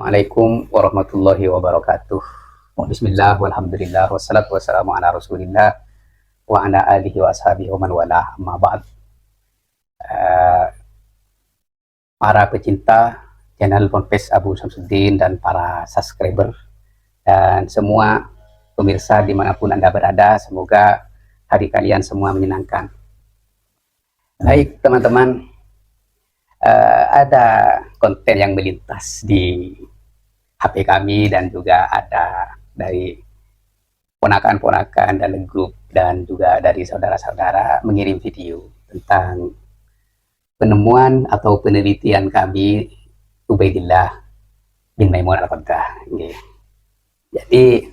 Assalamualaikum warahmatullahi wabarakatuh. Bismillah, walhamdulillah, wassalatu wassalamu ala rasulillah wa ala alihi wa ashabihi wa man walah, amma ba'd. Eh, para pecinta channel Ponpes Abu Samsuddin dan para subscriber dan semua pemirsa dimanapun Anda berada, semoga hari kalian semua menyenangkan. Baik teman-teman, ada konten yang melintas di HP kami dan juga ada dari ponakan-ponakan dan grup dan juga dari saudara-saudara mengirim video tentang penemuan atau penelitian kami Ubaidillah bin Maimun Al-Qaddah. Jadi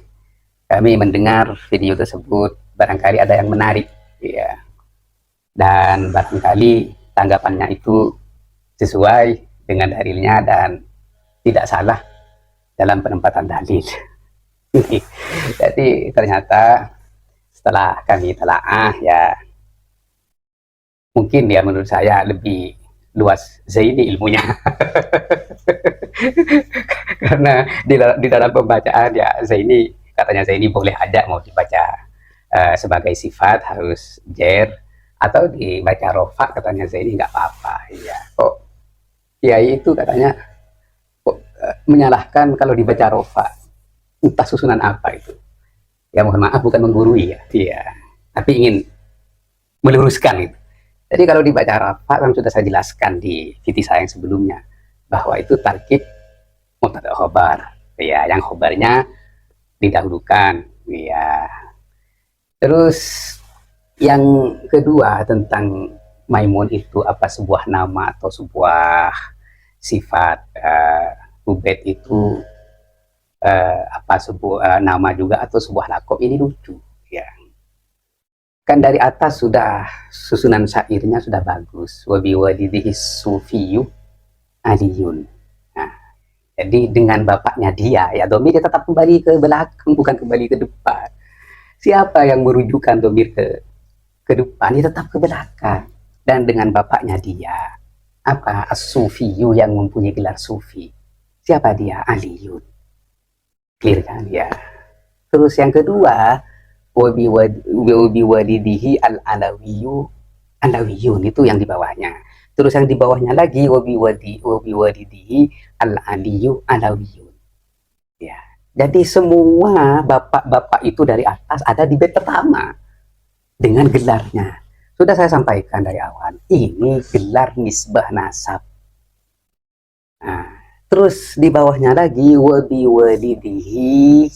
kami mendengar video tersebut, barangkali ada yang menarik, ya, dan barangkali tanggapannya itu sesuai dengan dalilnya dan tidak salah dalam penempatan dalil. Jadi ternyata setelah kami telaah, ya mungkin ya menurut saya lebih luas Zaini ilmunya. Karena di dalam pembacaan ya Zaini, katanya Zaini boleh aja mau dibaca sebagai sifat harus jer, atau dibaca rofa katanya Zaini nggak apa-apa. Ya kok Kiai itu katanya menyalahkan kalau dibaca rofa, entah susunan apa itu. Ya mohon maaf, bukan menggurui ya, iya, tapi ingin meluruskan itu. Jadi kalau dibaca rofa kan sudah saya jelaskan di video saya yang sebelumnya bahwa itu tarkib mubtada khobar, ya, yang khobarnya didahulukan, ya. Terus yang kedua tentang Maimun itu apa sebuah nama atau sebuah sifat. Ubaid itu apa sebuah nama juga atau sebuah lakob, ini lucu, ya. Kan dari atas sudah susunan syairnya sudah bagus, wabi wadidihi sufiyu aliyun. Nah, jadi dengan bapaknya dia, ya domir tetap kembali ke belakang, bukan kembali ke depan. Siapa yang merujukkan domir ke depan, dia tetap ke belakang. Dan dengan bapaknya dia, apa, as-sufiyu, yang mempunyai gelar sufi. Siapa dia? Aliyun. Clear kan ya. Terus yang kedua, wabi walidihi al-alawiyu, alawiyun, itu yang di bawahnya. Terus yang di bawahnya lagi wabi walidihi al-aliyu alawiyun. Ya. Jadi semua bapak-bapak itu dari atas ada di bait pertama dengan gelarnya. Sudah saya sampaikan dari awal, ini gelar nisbah nasab. Nah, terus di bawahnya lagi wabi walidihi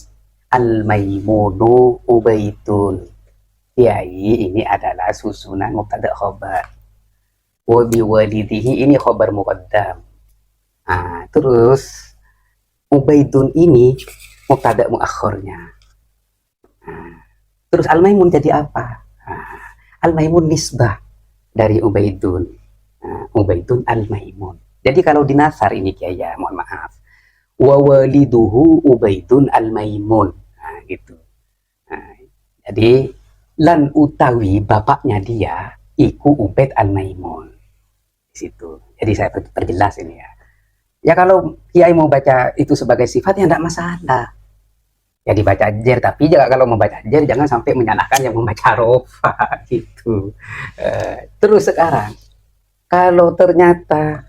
al-maimunu ubaitun. Yai, ini adalah susunan mubtada khobar. Wabi walidihi ini khobar muqaddam. Nah, terus ubaitun ini mubtada muakhornya. Nah, terus al-maimun jadi apa? Nah, al-maimun nisbah dari ubaidun. Nah, ubaidun al-maimun. Jadi kalau di nasar ini Kiai, ya mohon maaf, wa waliduhu ubaidun al-maimun. Nah, gitu. Nah, jadi lan utawi bapaknya dia iku Ubaid al-Maimun. Di situ. Jadi saya perjelas ini ya. Ya kalau Kiai mau baca itu sebagai sifat ya enggak masalah. Ya dibaca jer, tapi juga kalau membaca jer jangan sampai menyalahkan yang membaca rofa gitu. Terus sekarang kalau ternyata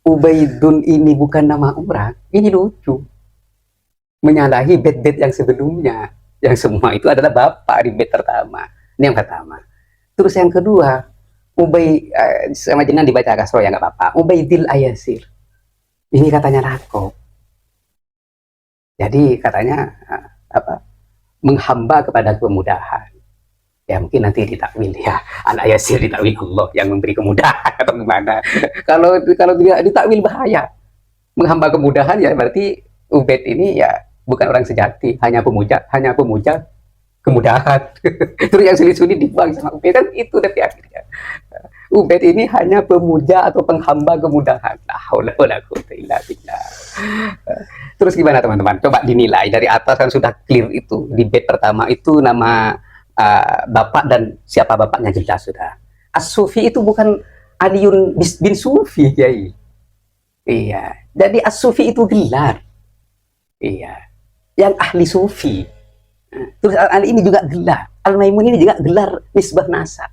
Ubaidun ini bukan nama orang, ini lucu. Menyalahi bait-bait yang sebelumnya, yang semua itu adalah bapak di bait pertama. Ini yang pertama. Terus yang kedua, sama jangan dibaca kasro ya nggak apa-apa. Ubaidil Ayasir. Ini katanya lakob. Jadi katanya apa? Menghamba kepada kemudahan. Ya mungkin nanti ditakwil ya. Al-Ayasir ditakwil Allah yang memberi kemudahan atau gimana. Kalau tidak ditakwil bahaya. Menghamba kemudahan ya berarti Ubaid ini ya bukan orang sejati, hanya pemuja kemudahan. Terus yang sulit-sulit dibuang sama Ubaid kan itu nanti akhirnya. Ubaid ini hanya pemuja atau penghamba kemudahan. La haula wala quwwata illa billah. Terus gimana teman-teman? Coba dinilai dari atas kan sudah clear itu. Di bait pertama itu nama bapak dan siapa bapaknya jelas sudah. As-Sufi itu bukan Aliun bin Sufi, Kiai. Iya. Jadi As-Sufi itu gelar. Iya, yang ahli sufi. Terus al ini juga gelar, Al-Maimun ini juga gelar nisbah nasab.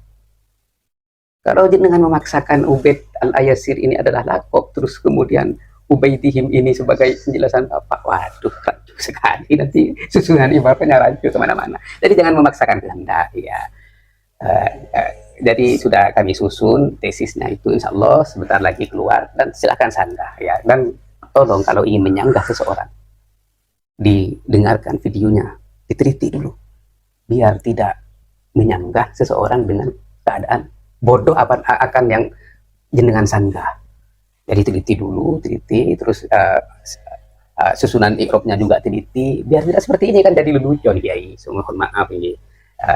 Kalau dengan memaksakan Ubaid al-Ayasir ini adalah lakop, terus kemudian Ubaidihim ini sebagai penjelasan Bapak, waduh, rancu sekali, nanti susunan ibaratnya rancu kemana-mana. Jadi jangan memaksakan kehendak, ya. Jadi sudah kami susun tesisnya itu, insya Allah sebentar lagi keluar, dan silakan sanggah, ya. Dan tolong kalau ingin menyanggah seseorang, didengarkan videonya, diteliti dulu, biar tidak menyanggah seseorang dengan keadaan bodoh akan yang jenengan sanggah. Jadi teliti dulu, teliti, terus susunan ikrobnya juga teliti, biar tidak seperti ini kan jadi lelucon, Kiai. Mohon maaf ini,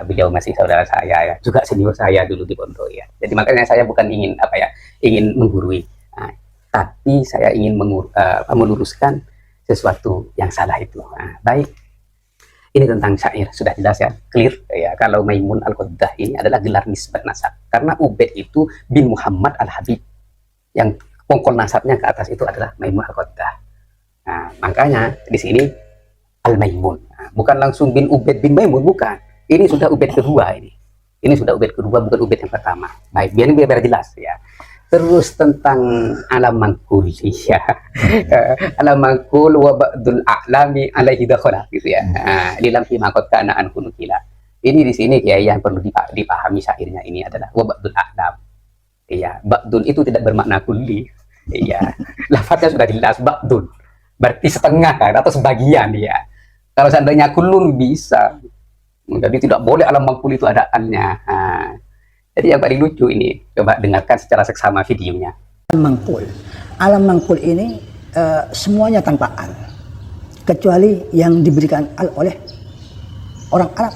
beliau masih saudara saya, ya, juga senior saya dulu di pondok, ya. Jadi makanya saya bukan ingin ingin menggurui, tapi saya ingin meluruskan sesuatu yang salah itu. Baik. Ini tentang syair, sudah jelas ya, clear ya. Kalau Maimun Al-Qaddah ini adalah gelar nisbat nasab, karena Ubaid itu bin Muhammad Al-Habib, yang pokok nasabnya ke atas itu adalah Maimun Al-Qaddah. Nah, makanya di sini Al-Maimun, bukan langsung bin Ubaid bin Maimun, bukan. Ini sudah Ubaid kedua ini. Ini sudah Ubaid kedua, bukan Ubaid yang pertama. Baik, biar jelas ya. Terus tentang alam mangkul, ya. Alam mangkul wa ba'dul a'lami alaihi dakhala, gitu ya. Di dalam himakot kana an kunukila. Ini di sini ya yang perlu dipahami syairnya ini adalah wa ba'dul a'lam. Iya, ba'dul itu tidak bermakna kulli. Iya. Lafaznya sudah jelas ba'dul. Berarti setengah kan atau sebagian, ya. Kalau seandainya kullun bisa. Jadi tidak boleh alam mangkul itu adaannya. Jadi yang paling lucu ini, coba dengarkan secara seksama videonya. Alam mangkul ini semuanya tanpa al, kecuali yang diberikan al oleh orang Arab.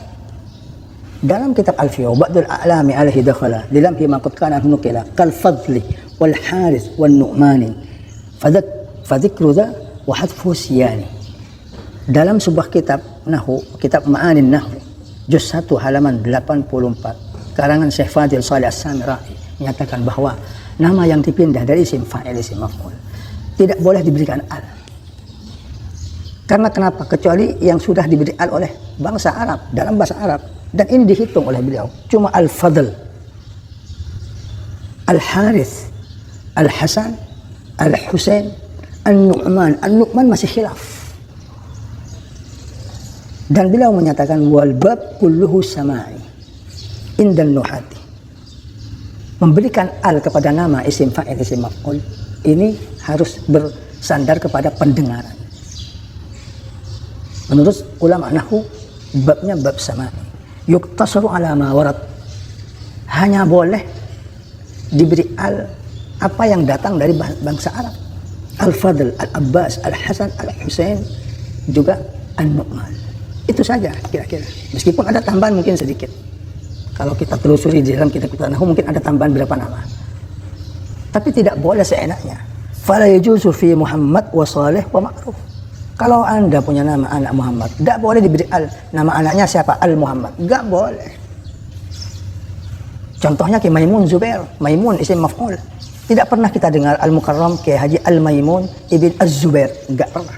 Dalam kitab Alfiyah, ba'dul a'lami alaihi dakhala, dalam himakut kana nukila, kal fadli wal haris wal nu'mani, fadzikru dha wa hadfu siyani. Dalam sebuah kitab Nahu, kitab Ma'anin Nahu, juz 1 halaman 84, karangan Syekh Fadil Salih As-Samirai menyatakan bahwa nama yang dipindah dari isim fa'il isim maf'ul tidak boleh diberikan al. Karena kenapa? Kecuali yang sudah diberi al oleh bangsa Arab, dalam bahasa Arab, dan ini dihitung oleh beliau. Cuma al-Fadl, al-Harith, al-Hasan, al-Husain, al-Nu'man. Al-Nu'man masih khilaf. Dan beliau menyatakan wal bab kulluhu samai indan nuhati. Memberikan al kepada nama isim fa'il isim maf'ul ini harus bersandar kepada pendengaran. Menurut ulama nahwu, babnya bab samai. Yuktasaru ala ma warad. Hanya boleh diberi al apa yang datang dari bangsa Arab. Al-Fadl, Al-Abbas, Al-Hasan, Al-Husain, juga An-Nu'man. Itu saja kira-kira. Meskipun ada tambahan mungkin sedikit. Kalau kita telusuri di dalam kitab Nahwu mungkin ada tambahan berapa nama. Tapi tidak boleh seenaknya. Fala yajuzu fi Muhammad wa Salih wa Ma'ruf. Kalau Anda punya nama anak Muhammad, tidak boleh diberi al. Nama anaknya siapa? Al Muhammad. Enggak boleh. Contohnya Ki Maimun Zubair, Maimun isim maf'ul. Tidak pernah kita dengar Al Mukarram Ki Haji Al Maimun ibn Az-Zubair, enggak pernah.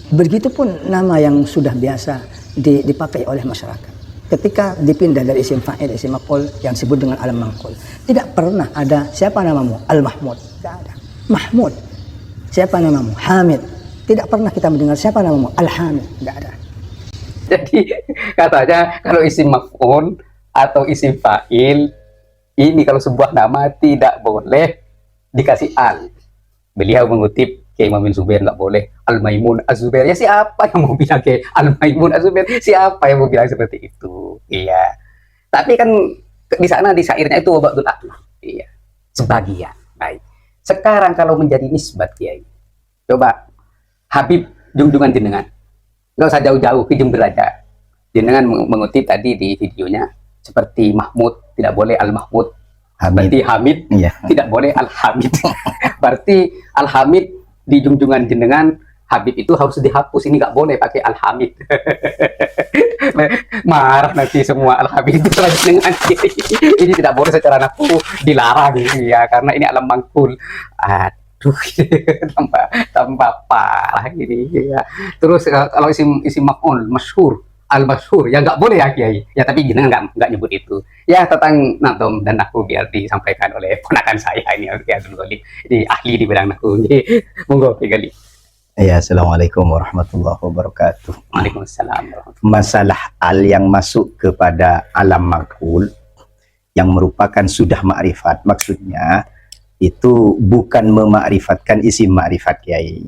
Begitupun nama yang sudah biasa dipakai oleh masyarakat. Ketika dipindah dari isim fa'il isim maf'ul yang disebut dengan alam mangkul, tidak pernah ada siapa namamu Al Mahmud, tidak ada. Mahmud, siapa namamu Hamid, tidak pernah kita mendengar siapa namamu Al Hamid, tidak ada. Jadi katanya kalau isim maf'ul atau isim fa'il ini kalau sebuah nama tidak boleh dikasih al. Beliau mengutip Kiai Maimun Zubair, nggak boleh Al-Maimun Az-Zubair. Ya siapa yang mau bilang kayak Al-Maimun Az-Zubair? Siapa yang mau bilang seperti itu? Iya. Tapi kan di sana di syairnya itu wabaktul a'lam. Iya. Sebagian. Baik. Sekarang kalau menjadi nisbat Kiai, coba Habib junjungan jenengan. Nggak usah jauh-jauh ke Jember aja. Jenengan mengutip tadi di videonya seperti Mahmud, tidak boleh Al-Mahmud. Berarti Hamid, iya. Tidak boleh Al-Hamid. Berarti Al-Hamid di junjungan jenengan Habib itu harus dihapus, ini nggak boleh pakai Al-Hamid. Marah nanti semua Al-Habib itu jenengan. Ini tidak boleh secara nafsu, dilarang ya, karena ini alam mangkul. Duh, tambah tambah parah ini ya. Terus kalau isim maf'ul masyhur, al masyhur ya nggak boleh ya Kiai. Ya tapi jenengan nggak nyebut itu. Ya tentang nadom dan nahu biar disampaikan oleh ponakan saya ini ya Abdul Ghalib. Ini ahli di bidang nahu. Monggo Kiai Ghalib. Ya, Assalamualaikum warahmatullahi wabarakatuh. Waalaikumsalam warahmatullahi Masalah al yang masuk kepada alam maqul yang merupakan sudah makrifat, maksudnya itu bukan memakrifatkan isim makrifat Kiai.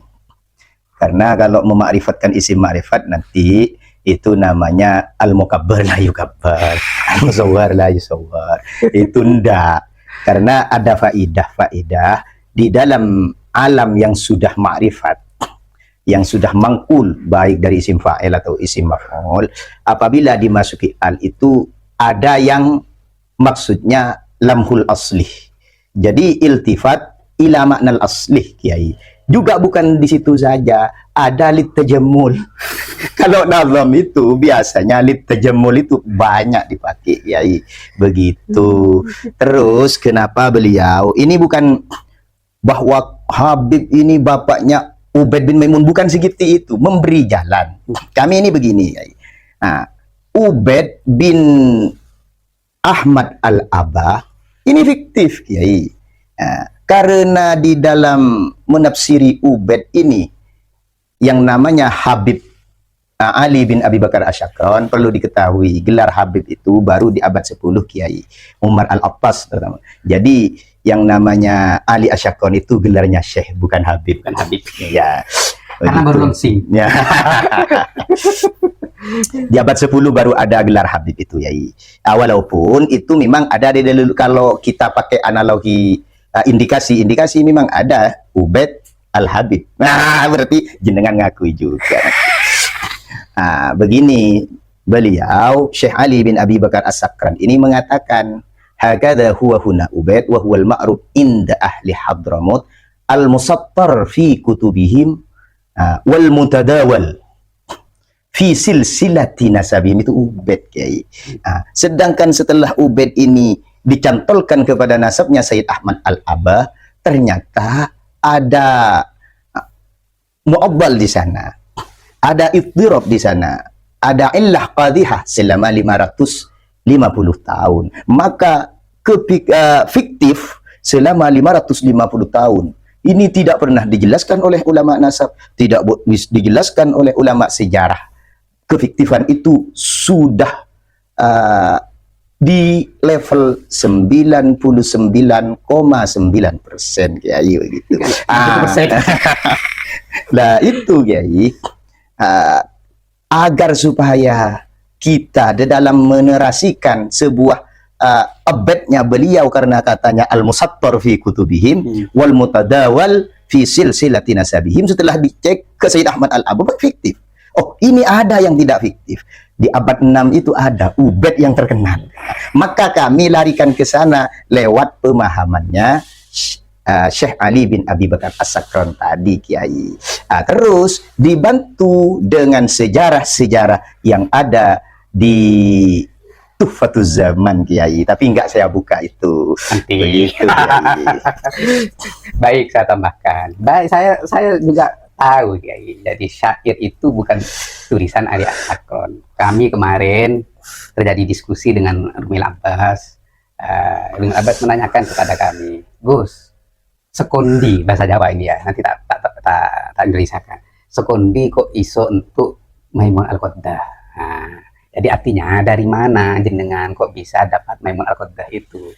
Karena kalau memakrifatkan isim makrifat nanti itu namanya al-mukabbar la yukabbar, al-musawwar la yusawwar. Itu ndak. Karena ada faidah di dalam alam yang sudah makrifat, yang sudah mangkul baik dari isim fa'il atau isim maf'ul, apabila dimasuki al itu ada yang maksudnya lamhul aslih. Jadi iltifat ila maknal aslih Kiai. Juga bukan di situ saja, ada lit tajammul. Kalau nazam itu biasanya lit tajammul itu banyak dipakai Kiai. Begitu. Terus kenapa beliau ini bukan bahwa Habib ini bapaknya Ubaid bin Maimun, bukan segitu itu, memberi jalan. Kami ini begini, nah, Ubaid bin Ahmad al-Abah ini fiktif, Kiai. Nah, karena di dalam menafsiri Ubaid ini yang namanya Habib Ali bin Abi Bakar Asyakron, perlu diketahui gelar Habib itu baru di abad 10 Kiai Umar al-Attas terutama. Jadi yang namanya Ali Asyakron itu gelarnya Syekh, bukan Habib. Bukan Habib. Ya. Karena baru launching. Ya. Di abad 10 baru ada gelar Habib itu Yai. Walaupun itu memang ada di dulu, kalau kita pakai analogi indikasi memang ada Ubaid al-Habib. Nah, berarti jenengan ngakui juga. Begini, beliau Syekh Ali bin Abi Bakar As-Sakran ini mengatakan hakadha huwa huna Ubaid wa huwal ma'ruf inda ahli Hadramut al-musattar fi kutubihim wal mutadawal fi silsilati nasabihim. Itu Ubaid Kiai. Sedangkan setelah Ubaid ini dicantolkan kepada nasabnya Sayyid Ahmad al-Abah, ternyata ada mu'abbal di sana, ada iddirab di sana, ada illah qadhihah selama 550 tahun. Maka fiktif selama 550 tahun. Ini tidak pernah dijelaskan oleh ulama nasab, tidak dijelaskan oleh ulama sejarah. Kefiktifan itu sudah di level 99,9% Kiai begitu. Nah, itu Kiai. Agar supaya kita di dalam menerasikan sebuah abadnya beliau, karena katanya al-musattar fi kutubihim wal mutadawal fi silsilati nasabihim, setelah dicek ke Sayyid Ahmad al-Abah fiktif. Oh, ini ada yang tidak fiktif. Di abad 6 itu ada Ubaid yang terkenal. Maka kami larikan ke sana lewat pemahamannya Syekh Ali bin Abi Bakar As-Sakran tadi Kiai. Terus dibantu dengan sejarah-sejarah yang ada di Tuhfatuz Zaman Kiai, tapi enggak saya buka itu. Nanti. Begitu, Kiai. Baik, saya tambahkan. Baik, saya juga tahu Kiai. Jadi syair itu bukan tulisan Ali As-Sakron. Kami kemarin terjadi diskusi dengan Rumil Abbas. Rumil Abbas menanyakan kepada kami, Gus, sekondi bahasa Jawa ini ya, nanti tak gelisahkan. Sekondi kok iso untuk Maimun Al-Qoddah. Jadi artinya dari mana jenengan kok bisa dapat Maimun Al-Qoddah itu?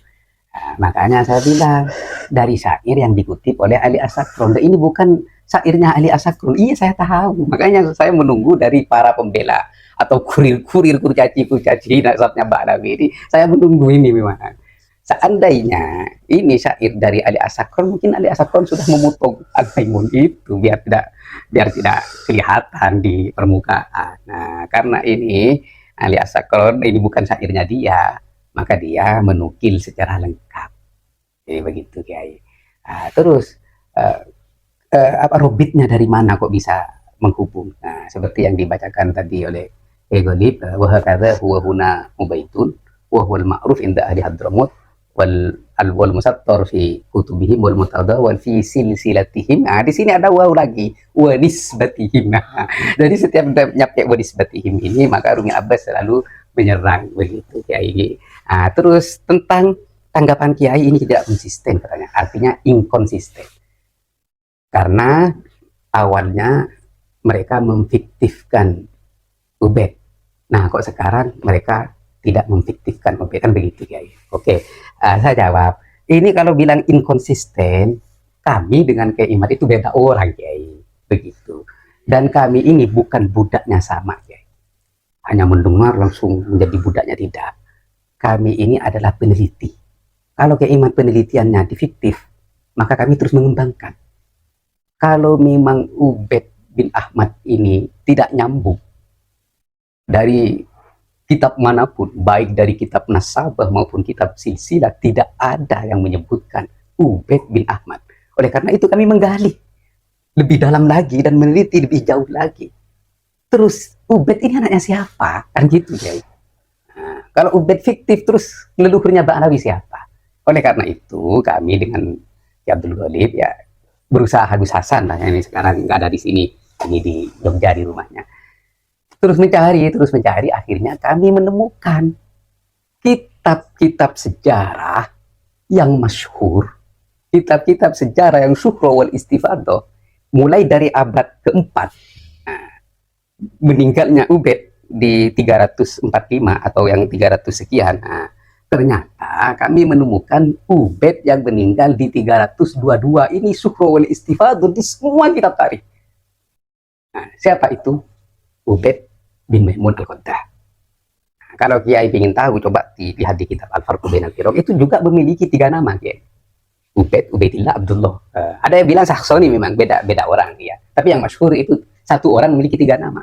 Makanya saya bilang dari syair yang dikutip oleh Ali As-Sakron. Ini bukan syairnya Ali As-Sakron. Iya, saya tahu. Makanya saya menunggu dari para pembela atau kurir kurcaci nasabnya Mbak Nabi ini. Saya menunggu ini memang. Seandainya ini syair dari Ali As-Sakron, mungkin Ali As-Sakron sudah memotong Al-Maimun itu biar tidak kelihatan di permukaan. Nah, karena ini Ali As-Sakron ini bukan syairnya dia, maka dia menukil secara lengkap. Jadi begitu Kiai. Terus apa robitnya, dari mana kok bisa menghubung? Nah, seperti yang dibacakan tadi oleh Kiai Ghalib, wa hakadha huwa huna Ubaidun wa huwal ma'ruf inda ahli Hadramut wal musattar fi kutubihim wal mutadawwal fi silsilatihim. Nah, di sini ada waw lagi, wa nisbatihim. Nah, jadi setiap nyampe wa nisbatihim ini maka Rumi Abbas selalu menyerang begitu Kiai. Nah, terus tentang tanggapan Kiai ini tidak konsisten katanya, artinya inkonsisten. Karena awalnya mereka memfiktifkan Ubed. Nah, kok sekarang mereka tidak memfiktifkan Ubed, kan begitu Kiai. Oke, saya jawab. Ini kalau bilang inkonsisten, kami dengan Kiai Imad itu beda orang Kiai. Begitu. Dan kami ini bukan budaknya sama Kiai. Hanya mendengar langsung menjadi budaknya, tidak. Kami ini adalah peneliti. Kalau Kiai Imad penelitiannya di fiktif, maka kami terus mengembangkan. Kalau memang Ubed bin Ahmad ini tidak nyambung dari kitab manapun, baik dari kitab Nasabah maupun kitab Silsilah, tidak ada yang menyebutkan Ubed bin Ahmad. Oleh karena itu kami menggali lebih dalam lagi dan meneliti lebih jauh lagi. Terus Ubed ini anaknya siapa? Kan gitu ya. Nah, kalau Ubed fiktif, terus leluhurnya Ba'alawi siapa? Oleh karena itu kami dengan Ki Abdul Ghalib ya berusaha Gus Hasan lah, ini sekarang nggak ada di sini, ini di Jogja di rumahnya. Terus mencari, akhirnya kami menemukan kitab-kitab sejarah yang masyhur, kitab-kitab sejarah yang syuhra wal istifadah, mulai dari abad keempat, meninggalnya Ubed di 345 atau yang 300 sekian. Nah, ternyata kami menemukan Ubed yang meninggal di 322 ini syuhra wal istifadah di semua kitab tarikh. Nah, siapa itu? Ubed bin Maimun Al-Qaddah. Nah, kalau Kiai ingin tahu, coba dilihat di kitab Al-Farqu Bainal Firaq, itu juga memiliki 3 nama Kiai. Ubed, Ubaidillah, Abdullah. Ada yang bilang Saksoni, memang beda orang dia. Tapi yang masyhur itu satu orang memiliki 3 nama.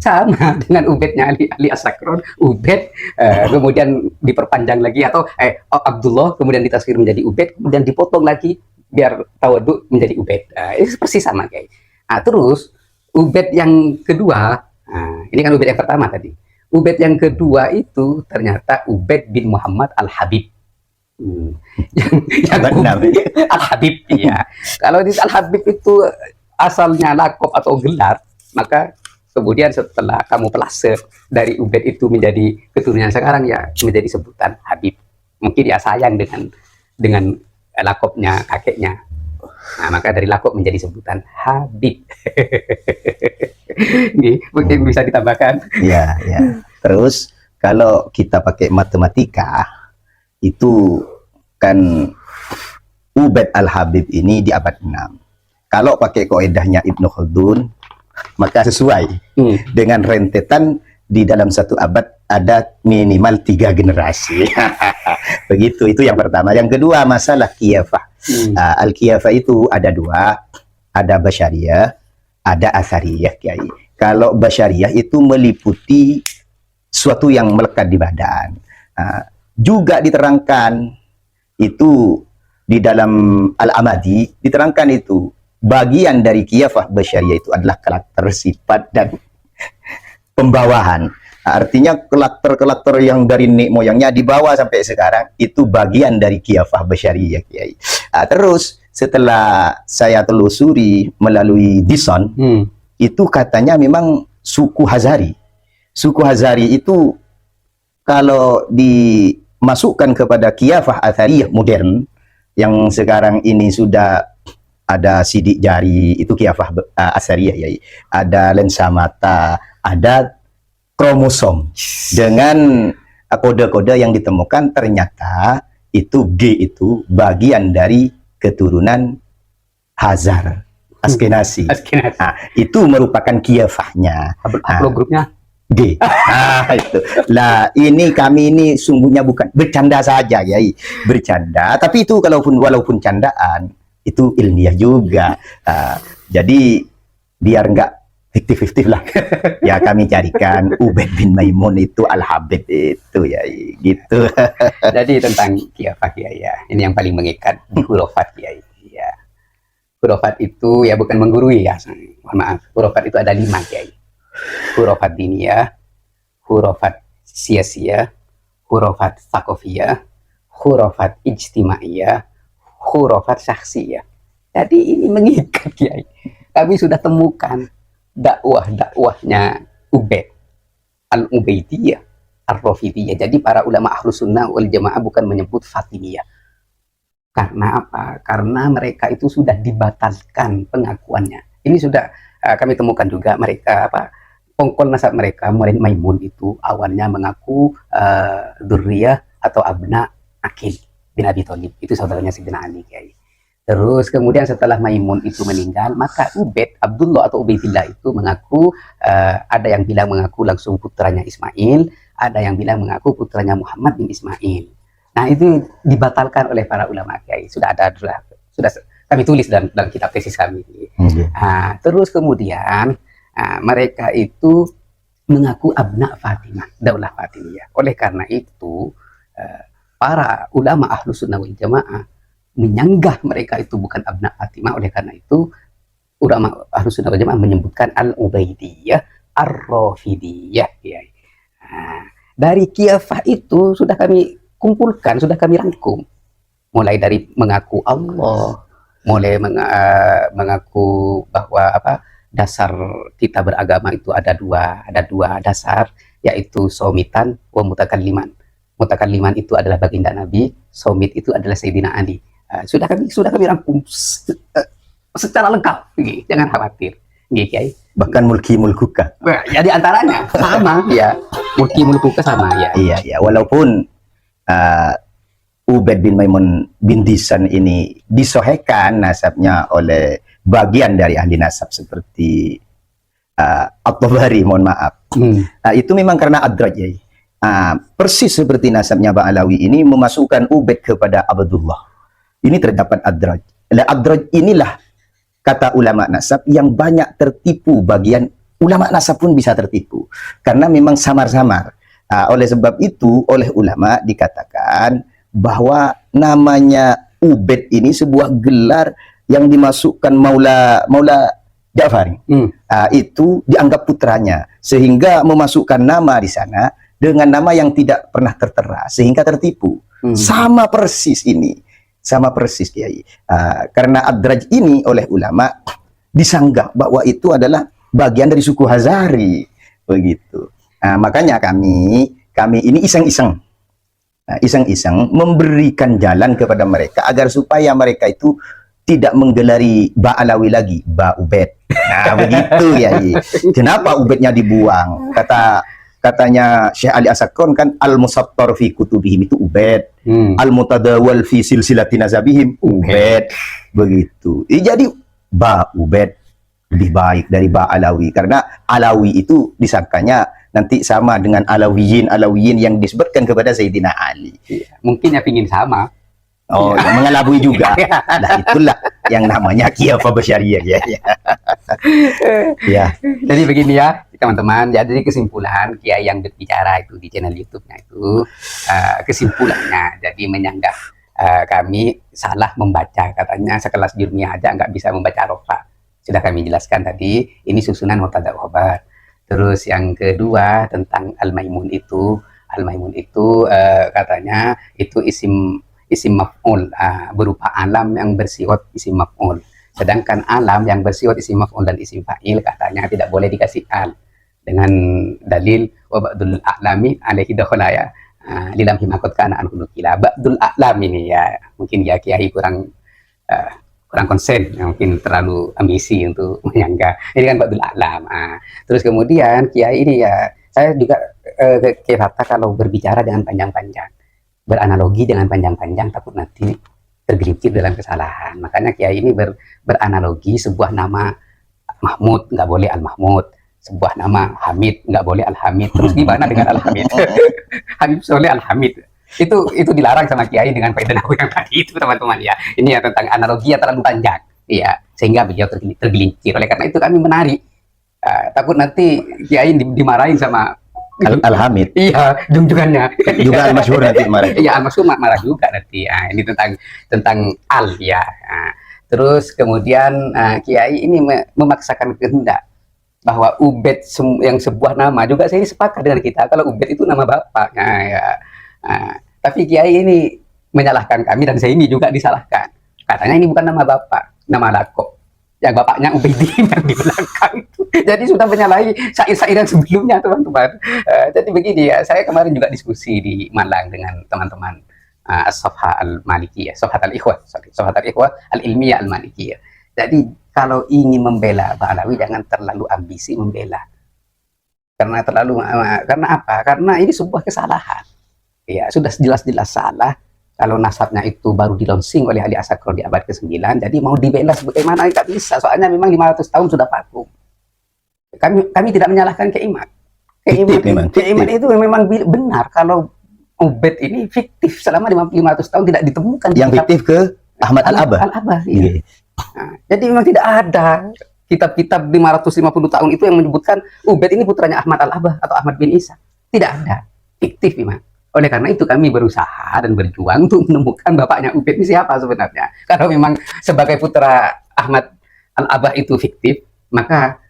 Sama dengan Ubednya Ali As-Sakron, Ubed, kemudian diperpanjang lagi, atau Abdullah, kemudian ditasghir menjadi Ubed, kemudian dipotong lagi biar tawadhu menjadi Ubed. Itu persis sama Kiai. Nah, terus Ubed yang kedua, nah, ini kan Ubed yang pertama tadi. Ubed yang kedua itu ternyata Ubed bin Muhammad Al-Habib. Al-Habib, ya. Kalau di Al-Habib itu asalnya lakop atau gelar, maka kemudian setelah kamu pelase dari Ubed itu menjadi keturunan sekarang, ya menjadi sebutan Habib. Mungkin ya sayang dengan lakopnya kakeknya. Nah, maka dari lakop menjadi sebutan Habib. Nih, mungkin bisa ditambahkan. Ya, ya. Terus kalau kita pakai matematika, itu kan Ubed Al-Habib ini di abad 6. Kalau pakai kaidahnya Ibnu Khaldun, maka sesuai dengan rentetan di dalam satu abad ada minimal 3 generasi. Begitu, itu yang pertama. Yang kedua, masalah khilafah. Al-khilafah itu ada 2, ada Basyariyah, ada Athariyah Kiai. Kalau Basyariyah itu meliputi suatu yang melekat di badan. Juga diterangkan itu di dalam Al-Amadi, diterangkan itu bagian dari khilafah Basyariyah itu adalah karakter, sifat, dan pembawahan. Artinya karakter-karakter yang dari nenek moyangnya dibawa sampai sekarang, itu bagian dari khilafah Basyariyah Kiai. Terus setelah saya telusuri melalui Dison, itu katanya memang suku Hazari. Suku Hazari itu kalau dimasukkan kepada khilafah Athariyah modern, yang sekarang ini sudah ada sidik jari, itu khilafah Athariyah ya. Ada lensa mata, ada kromosom dengan kode-kode yang ditemukan, ternyata itu G itu bagian dari keturunan Hazar Askenazi. Nah, itu merupakan khilafahnya. Grupnya G. Itu. Lah, ini kami ini sungguhnya bukan bercanda saja ya, bercanda. Tapi itu walaupun candaan, itu ilmiah juga. Jadi biar nggak fiktif-fiktif lah. Ya kami carikan Ubed bin Maimun itu Al-Habib itu ya, gitu. Jadi tentang khilafah ya, ini yang paling mengikat di hurufat ya. Hurufat itu ya bukan menggurui ya. Mohon maaf. Hurufat itu ada 5 Kiai. Hurufat diniyah, hurufat siyasiyah, hurufat thaqafiyah, khurafat ijtimaiyah, khurafat syakhsiyah. Jadi ini mengikat Kiai. Kami sudah temukan dakwahnya Ubaid al-Ubaidiyah, ar-Rafidiyah. Jadi para ulama Ahlus Sunnah wal Jamaah bukan menyebut Fatimiyah. Karena apa? Karena mereka itu sudah dibatalkan pengakuannya. Ini sudah kami temukan juga mereka pongkol nasab mereka, Maimun itu awalnya mengaku Dzurriyyah atau Abna Aqil bin Abi Thalib, itu saudaranya Sayyidina Ali Kiai. Terus kemudian setelah Maimun itu meninggal, maka Ubaid Abdullah atau Ubaidillah itu mengaku ada yang bilang mengaku langsung putranya Ismail, ada yang bilang mengaku putranya Muhammad bin Ismail. Nah, itu dibatalkan oleh para ulama Kiai. Sudah kami tulis dalam kitab tesis kami. Terus kemudian mereka itu mengaku abna Fatimah, daulah Fatimiyah. Oleh karena itu para ulama Ahlus Sunnah wal Jamaah menyanggah mereka itu bukan abna Fatimah. Oleh karena itu ulama Ahlus Sunnah wal Jamaah menyebutkan al-Ubaidiyah, ar-Rafidiyah. Dari khilafah itu sudah kami kumpulkan, sudah kami rangkum, mulai dari mengaku Allah, mulai mengaku bahwa dasar kita beragama itu ada dua dasar, yaitu somitan wa mutakalliman. Mutakalliman itu adalah baginda Nabi, somit itu adalah Sayyidina Ali. Sudah kami rangkum secara lengkap, jangan khawatir, Kiai. Bahkan mulkuka. Ya di antaranya sama ya, mulkuka sama ya. Iya, walaupun Ubaid bin Maimun bin Disan ini disohekan nasabnya oleh bagian dari ahli nasab seperti At-Tabari, mohon maaf. Itu memang karena Adraj ya. Persis seperti nasabnya Ba'alawi ini memasukkan Ubaid kepada Abdullah. Ini terdapat Adraj. Adraj inilah kata ulama nasab yang banyak tertipu, bagian ulama nasab pun bisa tertipu karena memang samar-samar. Oleh sebab itu oleh ulama dikatakan bahwa namanya Ubaid ini sebuah gelar yang dimasukkan Maula Ja'fari. Itu dianggap putranya sehingga memasukkan nama di sana dengan nama yang tidak pernah tertera sehingga tertipu. Sama persis Kiai. Karena Adraj ini oleh ulama disanggah bahwa itu adalah bagian dari suku Hazari, begitu. Makanya kami ini iseng-iseng memberikan jalan kepada mereka agar supaya mereka itu tidak menggelari Ba'alawi lagi, Ubaid. Nah, begitu ya. Kenapa Ubaidnya dibuang? Katanya Syekh Ali As-Sakron kan al-musattar fi kutubihim itu Ubaid. Al-mutadawwal fi silsilati nazabihim Ubaid. Begitu. Jadi Ubaid lebih baik dari Ba'alawi karena Alawi itu disangkanya nanti sama dengan Alawiyin yang disebutkan kepada Sayyidina Ali. Mungkin ya pingin sama. Oh, ya, mengelabui juga. Nah, itulah yang namanya khilafah basyariyah ya. Jadi begini ya, teman-teman. Jadi kesimpulan Kiai yang berbicara itu di channel YouTube-nya itu kesimpulannya jadi menyanggah kami salah membaca, katanya sekelas Jurmiyah aja nggak bisa membaca rofa. Sudah kami jelaskan tadi, ini susunan mubtada khabar. Terus yang kedua tentang Al-Maimun itu katanya itu isim maf'ul, berupa alam yang bersifat isim maf'ul. Sedangkan alam yang bersifat isim maf'ul dan isim fa'il katanya tidak boleh dikasih al dengan dalil wa ba'dul a'lami alaihi dakhalaya lilam himakot kana an hunukila. Ba'dul a'lam ini ya mungkin ya Kiai kurang konsen, mungkin terlalu ambisi untuk menyangka. Ini kan ba'dul a'lam. Terus kemudian Kiai ini ya saya juga kata kalau berbicara dengan panjang-panjang, beranalogi dengan panjang-panjang takut nanti tergelincir dalam kesalahan. Makanya Kiai ini beranalogi sebuah nama Mahmud nggak boleh Al-Mahmud, sebuah nama Hamid nggak boleh Al-Hamid. Terus gimana dengan Al-Hamid? Habib Soleh Al-Hamid itu dilarang sama Kiai dengan faedah nahwu yang tadi itu, teman-teman ya. Ini ya tentang analogi yang terlalu panjang ya, sehingga beliau tergelincir. Oleh karena itu kami menarik, takut nanti Kiai dimarahin sama Al-Hamid. Iya, junjungannya. Juga Al-Masyhur nanti marah. Iya, Al-Masyhur marah juga nanti. Ini tentang al ya. Terus kemudian Kiai ini memaksakan kehendak bahwa Ubaid yang sebuah nama juga saya sepakat dengan kita kalau Ubaid itu nama bapaknya ya. Tapi Kiai ini menyalahkan kami dan saya ini juga disalahkan. Katanya ini bukan nama bapak, nama Lako. Yang bapaknya Ubaidin yang di belakang itu. Jadi sudah menyalahi syair-syair yang sebelumnya, teman-teman. Jadi begini ya, saya kemarin juga diskusi di Malang dengan teman-teman As-Safha Al-Malikiyah, Safhat Al-Ikhwah, Safhat Al-Ikhwah Al-Ilmiyah Al-Malikiyah. Jadi kalau ingin membela Ba'alawi jangan terlalu ambisi membela. Karena apa? Karena ini sebuah kesalahan. Ya, sudah jelas-jelas salah. Kalau nasabnya itu baru dilonsing oleh Ali Asakor di abad ke-9, jadi mau dibela sebagaimana tidak bisa. Soalnya memang 500 tahun sudah vakum. Kami tidak menyalahkan Keimat. Keimat itu memang benar kalau Ubaid ini fiktif selama 500 tahun tidak ditemukan. Yang fiktif ke Ahmad Al-Abah. Iya. Nah, jadi memang tidak ada kitab-kitab 550 tahun itu yang menyebutkan Ubaid ini putranya Ahmad Al-Abah atau Ahmad bin Isa. Tidak ada. Fiktif memang. Oleh karena itu kami berusaha dan berjuang untuk menemukan bapaknya Ubaid ini siapa sebenarnya. Kalau memang sebagai putra Ahmad Al-Abah itu fiktif, maka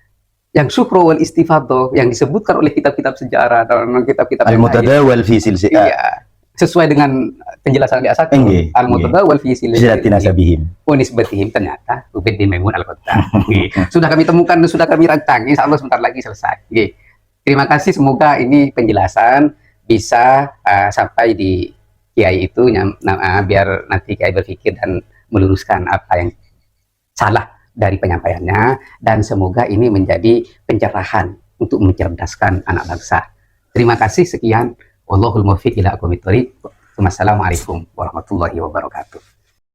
yang syukro wal istifadoh yang disebutkan oleh kitab-kitab sejarah dan kitab-kitab Al-Mutadawwal fi silsilah. Iya, sesuai dengan penjelasan di Asad Al-Mutadawwal fi silsilah nasabihim wa nisbatihim, ternyata Ubaid bin Maimun Al-Qattan. Sudah kami temukan dan sudah kami rancang. Insyaallah sebentar lagi selesai. Terima kasih, semoga ini penjelasan bisa sampai di kiai itu biar nanti kiai berpikir dan meluruskan apa yang salah dari penyampaiannya, dan semoga ini menjadi pencerahan untuk mencerdaskan anak bangsa. Terima kasih, sekian. Wallahul muwaffiq ila aqwamit thoriq. Wassalamualaikum warahmatullahi wabarakatuh.